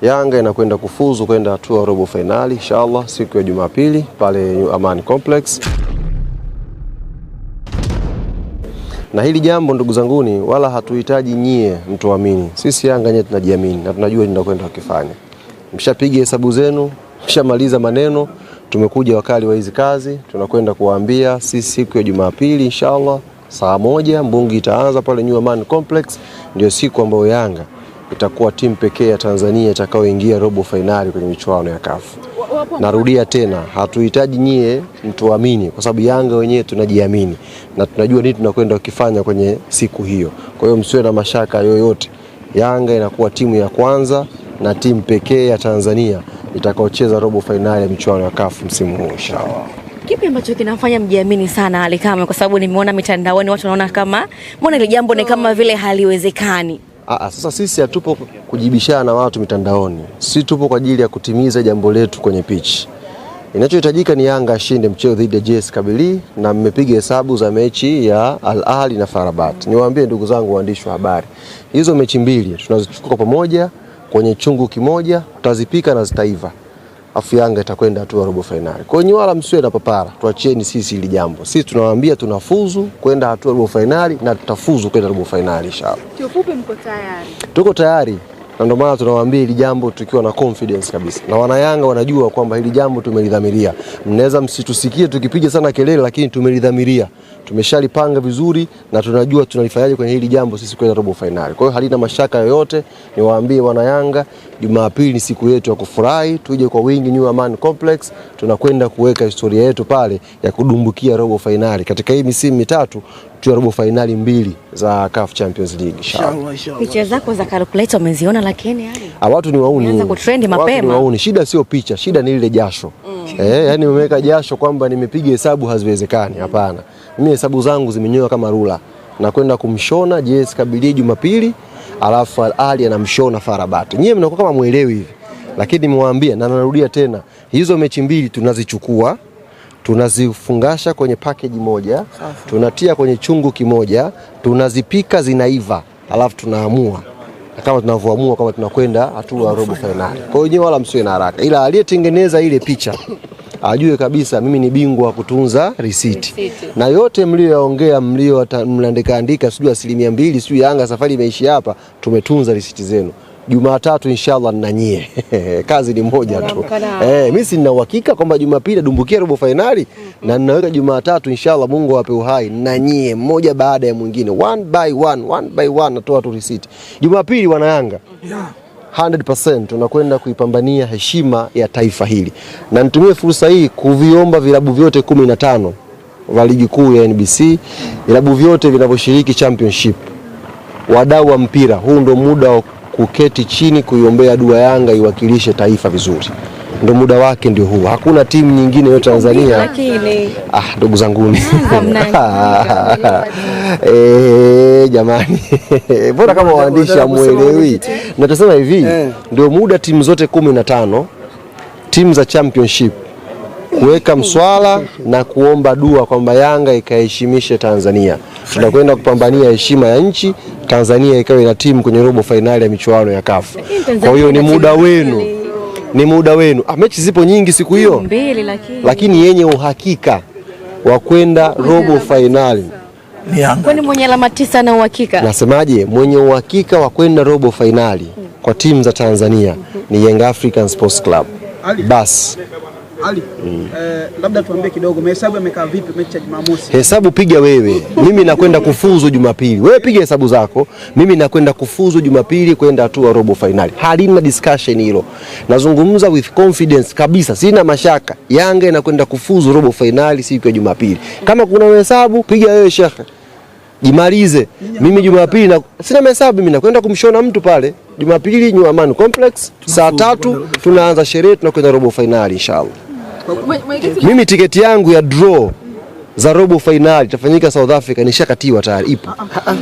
Yanga inakwenda kufuzu kwenda hatua robo finali inshallah siku ya Jumapili pale New Amaan Complex. Na hili jambo ndugu zanguni, wala hatuhitaji nyie mtuamini. Sisi Yanga nyewe tunajiamini na tunajua ninakwenda kukifanya. Mshapiga hesabu zenu, mshamaliza maneno, tumekuja wakali wa hizi kazi, tunakwenda kuwaambia sisi siku ya Jumapili inshallah saa 1 mbungi itaanza pale New Amaan Complex, ndio siku ambayo Yanga itakuwa timu pekee ya Tanzania itakayoingia robo finali kwenye michuano ya CAF. Narudia tena, hatuhitaji nyie mtuamini kwa sababu Yanga wenyewe tunajiamini na tunajua nini tunakwenda kukifanya kwenye siku hiyo. Kwa hiyo msiwe na mashaka yoyote. Yanga inakuwa timu ya kwanza na timu pekee ya Tanzania itakayocheza robo finali ya michuano ya CAF msimu huu inshallah. Kipi ambacho kinafanya mjiamini sana Ally Kamwe? Kwa sababu nimeona mitandaoni watu wanaona kama mbona ile jambo ni kama vile haliwezekani. Sasa sisi hatupo kujibishana na watu mitandaoni. Sisi tupo kwa ajili ya kutimiza jambo letu kwenye pitch. Inachohitajika ni Yanga ashinde mchezo dhidi ya JS Kabylie, na mmepiga hesabu za mechi ya Al Ahly na FAR Rabat. Niwaambie ndugu zangu waandishi wa habari, hizo mechi mbili tunazichukua pamoja kwenye chungu kimoja, tutazipika na zitaiva. Afu Yanga itakwenda hatua robo finali. Kwa hiyo wala msiwe na papara, tuachieni sisi hili jambo. Sisi tunawaambia tunafuzu kwenda hatua robo finali na tutafuzu kwenda robo finali inshallah. Kiufupi mko tayari? Tuko tayari. Na ndio maana tunawaambia hili jambo tukiwa na confidence kabisa. Na wana Yanga wanajua kwamba hili jambo tumelidhamiria. Mnaweza msitusikie tukipiga sana kelele, lakini tumelidhamiria. Tumeshalipanga vizuri na tunajua tunalifanyaje kwenye hili jambo sisi kwenda robo finali. Kwa hiyo halina mashaka yoyote. Niwaambie wana Yanga, Jumapili ni siku yetu ya kufurahi, tuje kwa wingi New Amaan Complex, tunakwenda kuweka historia yetu pale ya kudumbukia robo finali. Katika hii misimu mitatu tu robo finali 2 za CAF Champions League inshallah. Picha zako za calculator umeziona, lakini yani watu ni wauni. Anza kutrend mapema. Watu ni wauni. Shida sio picha, shida ni ile jasho. Yani nimeweka jasho kwamba nimepiga hesabu haziwezekani. Hapana. Mimi hesabu zangu zimenyoa kama rula. Na kwenda kumshona JS Kabylie Jumapili, alafu Al Ahly anamshona FAR Rabat. Nyie mnakuwa kama muelewi hivi. Lakini nimewaambia na narudia tena, hizo mechi mbili tunazichukua, tunazifungasha kwenye package moja, tunatia kwenye chungu kimoja, tunazipika zinaiva, alafu tunaamua kama tunavyoamua kama tunakwenda hatua robo finali. Kwa hiyo wala msiwe na haraka. Ila aliyetengeneza ile picha ajue kabisa mimi ni bingwa wa kutunza receipt. Na yote mlioyaongea, mliandika sijui 2%, sijui Yanga safari imeishi hapa, tumetunza receipt zenu. Jumatatu inshallah na nyie. Kazi ni moja tu. Mimi sina uhakika kwamba Jumapili dumbukia robo finali, na ninaweka Jumatatu inshallah Mungu awape uhai na nyie mmoja baada ya mwingine, one by one natoa tu receipt. Jumapili wana Yanga 100% tunakwenda kuipambania heshima ya taifa hili. Na nitumie fursa hii kuviomba vilabu vyote 15 wa ligi kuu ya NBC, vilabu vyote vinavyoshiriki championship, wadau wa mpira, huu ndo muda wa kuketi chini kuiombea dua Yanga iwakilishe taifa vizuri. Ndio muda wake ndio huu. Hakuna timu nyingine yote Tanzania. Ndugu zanguni. Jamani. Bora kama waandishi amuelewi. Na tuseme hivi, ndio muda timu zote 15 timu za championship kuweka mswala na kuomba dua kwamba Yanga ikaheshimishe Tanzania. Tunakwenda kupambania heshima ya nchi, Tanzania ikawe na timu kwenye robo finali ya michuano ya CAF. Kwa hiyo ni muda wenu. Ni muda wenu. Mechi zipo nyingi siku hiyo. Lakini yenye uhakika wa kwenda robo finali ni Yanga. Kwani mwenye alama 9 na uhakika? Nasemaje? Mwenye uhakika wa kwenda robo finali kwa timu za Tanzania ni Young African Sports Club. Bas. Ali, labda tuambie kidogo mahesabu yamekaa vipi mechi ya Jumamosi? Hesabu piga wewe. Mimi nakwenda kufuzu Jumapili. Wewe piga hesabu zako. Mimi nakwenda kufuzu Jumapili kwenda hatua robo finali. Halina discussion hilo. Nazungumza with confidence kabisa. Sina mashaka. Yanga inakwenda kufuzu robo finali siku ya Jumapili. Kama kuna hesabu piga wewe shekhe. Jimalize. Mimi Jumapili na sina hesabu, mimi nakwenda kumshona mtu pale. Jumapili New Amaan Complex saa 3 tunaanza sherehe, tunakwenda robo finali inshallah. Mimi tiketi yangu ya draw za robo finali itafanyika South Africa, nishakatiwa tayari, ipo.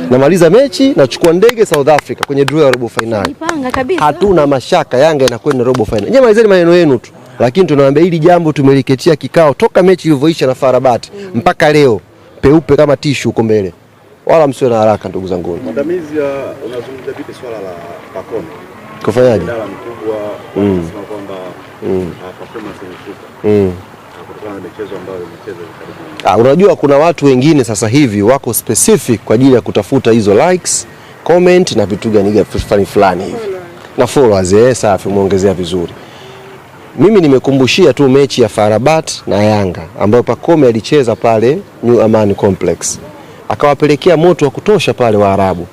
Namaliza mechi nachukua ndege South Africa kwenye draw ya robo finali. Hatuna mashaka, Yanga inakwenda robo finali. Nyinyi malizeni maneno yenu tu, lakini tunawaambia hili jambo tumeliketia kikao toka mechi ilivyoisha na FAR Rabat mpaka leo peupe kama tishu huko mbele. Wala msiwe na haraka ndugu zangu. Maandamizi unazungumzia vipi swala la Pacome? Kufanyaje? kubwa wanasema kwamba performance imeshuka kutokana na michezo ambayo imechezwa karibuni. Unajua kuna watu wengine sasa hivi wako specific kwa ajili ya kutafuta hizo likes, comment na vitu gani fulani hivi. Na followers, safi, umeongezea vizuri. Mimi nimekumbushia tu mechi ya FAR Rabat na Yanga ambayo Pacome alicheza pale New Amani Complex. Akawapelekea moto wa kutosha pale Waarabu.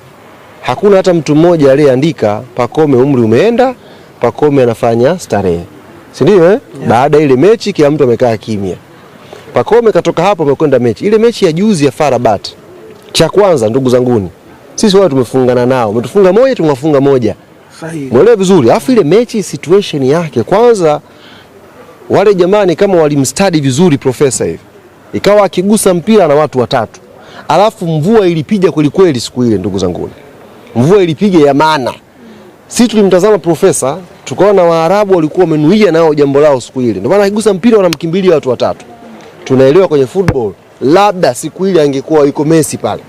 Hakuna hata mtu mmoja aliyeandika Pacome umri umeenda, Pacome anafanya starehe. Si ndio Yeah. Baada ile mechi kila mtu amekaa kimya. Pacome katoka hapo amekwenda mechi. Ile mechi ya juzi ya FAR Rabat. Cha kwanza ndugu zanguni. Sisi wao tumefungana nao. Umetufunga moja, tumewafunga moja. Sahihi. Mwelewe vizuri. Alafu ile mechi situation yake kwanza wale jamani kama walimstudy vizuri profesa hivi. Ikawa akigusa mpira na watu watatu. Alafu mvua ilipiga kweli kweli siku ile ndugu zangu. Mvua ilipiga ya maana. Sisi tulimtazama profesa, tukaona Waarabu walikuwa wamenuia nao jambo lao siku ile. Ndio maana akigusa mpira wanamkimbilia watu watatu. Tunaelewa kwenye football labda siku ile angekuwa yuko Messi pale.